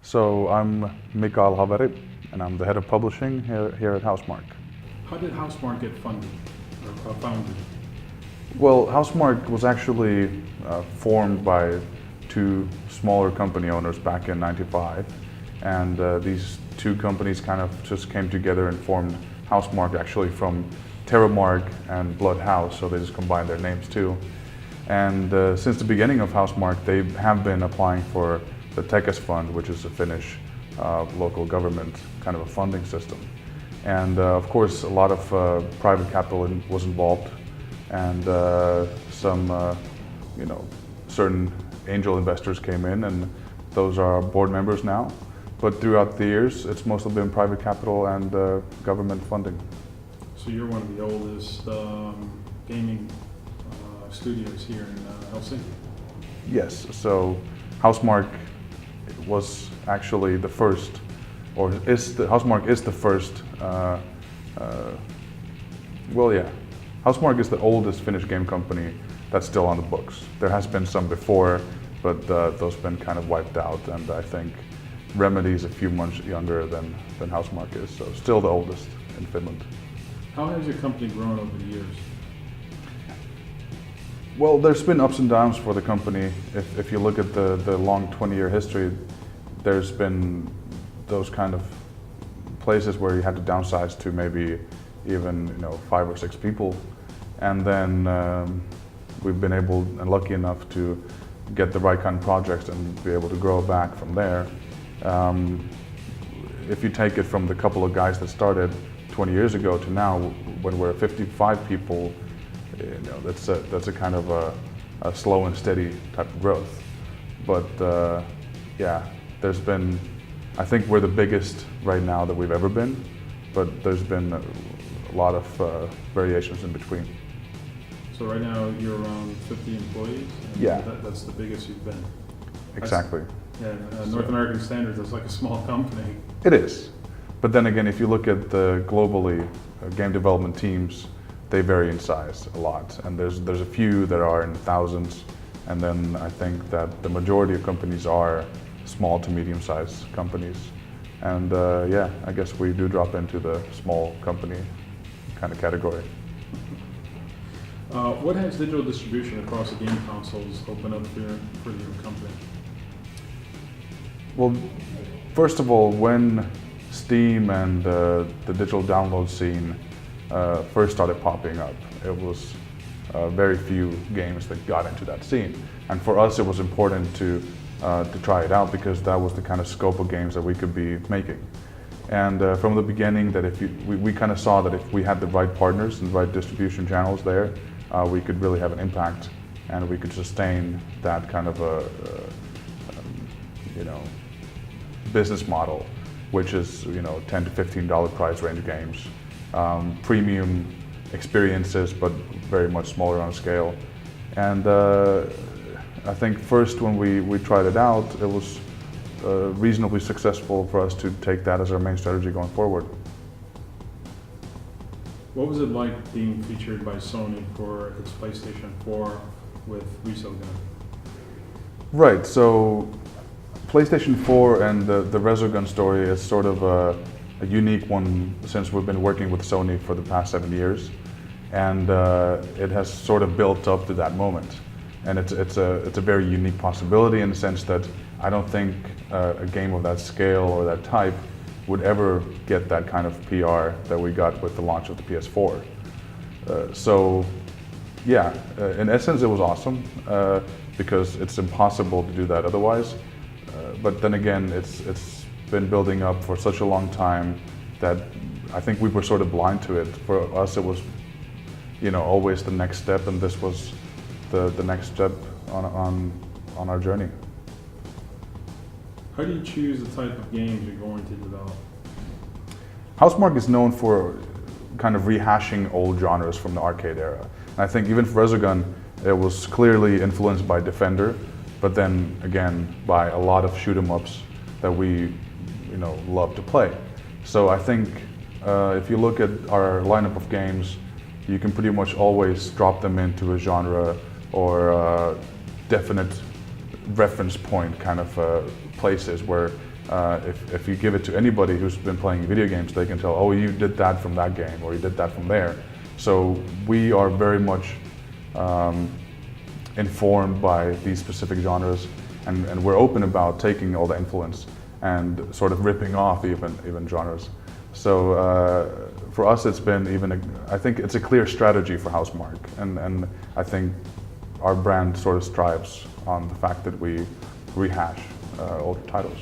So I'm Mikael Haveri, and I'm the head of publishing here at Housemarque. How did Housemarque get funded or founded? Well, Housemarque was actually formed by two smaller company owners back in '95, and these two companies kind of just came together and formed Housemarque, actually from Terramarque and Bloodhouse, so they just combined their names too. And since the beginning of Housemarque, they have been applying for the Tekes Fund, which is a Finnish local government kind of a funding system. And of course, a lot of private capital was involved, and some, certain angel investors came in, and those are our board members now. But throughout the years, it's mostly been private capital and government funding. So you're one of the oldest gaming studios here in Helsinki. Yes, so Housemarque was actually the first, or Housemarque is the first, Housemarque is the oldest Finnish game company that's still on the books. There has been some before, but those have been kind of wiped out, and I think Remedy is a few months younger than Housemarque is, so still the oldest in Finland. How has your company grown over the years? Well, there's been ups and downs for the company. If you look at the long 20-year history, there's been those kind of places where you had to downsize to maybe even 5 or 6 people, and then we've been able and lucky enough to get the right kind of projects and be able to grow back from there. If you take it from the couple of guys that started 20 years ago to now, when we're 55 people, that's a kind of a slow and steady type of growth. But there's been, I think we're the biggest right now that we've ever been, but there's been a lot of variations in between. So right now you're around 50 employees? And yeah. That's the biggest you've been? Exactly. North American standards, that's like a small company. It is. But then again, if you look at the globally game development teams, they vary in size a lot, and there's a few that are in thousands, and then I think that the majority of companies are small to medium-sized companies, and I guess we do drop into the small company kind of category. What has digital distribution across the game consoles opened up for your company? Well, first of all, when Steam and the digital download scene first started popping up, it was very few games that got into that scene, and for us it was important to try it out because that was the kind of scope of games that we could be making. And from the beginning, that we kind of saw that if we had the right partners and the right distribution channels there, we could really have an impact, and we could sustain that kind of a business model, which is $10 to $15 price range games. Premium experiences, but very much smaller on scale. And I think first when we tried it out, it was reasonably successful for us to take that as our main strategy going forward. What was it like being featured by Sony for its PlayStation 4 with Resogun? Right, so PlayStation 4 and the Resogun story is sort of a unique one since we've been working with Sony for the past 7 years, and it has sort of built up to that moment, and it's a very unique possibility in the sense that I don't think a game of that scale or that type would ever get that kind of PR that we got with the launch of the PS4. In essence it was awesome because it's impossible to do that otherwise, but then again it's been building up for such a long time that I think we were sort of blind to it. For us it was always the next step, and this was the next step on our journey. How do you choose the type of games you're going to develop? Housemarque is known for kind of rehashing old genres from the arcade era. And I think even for Resogun, it was clearly influenced by Defender, but then again by a lot of shoot 'em ups that we love to play. So I think if you look at our lineup of games, you can pretty much always drop them into a genre or definite reference point kind of places where if you give it to anybody who's been playing video games, they can tell, oh, you did that from that game, or you did that from there. So we are very much informed by these specific genres, and we're open about taking all the influence and sort of ripping off even genres. So for us, it's been I think it's a clear strategy for Housemarque, and I think our brand sort of strives on the fact that we rehash old titles.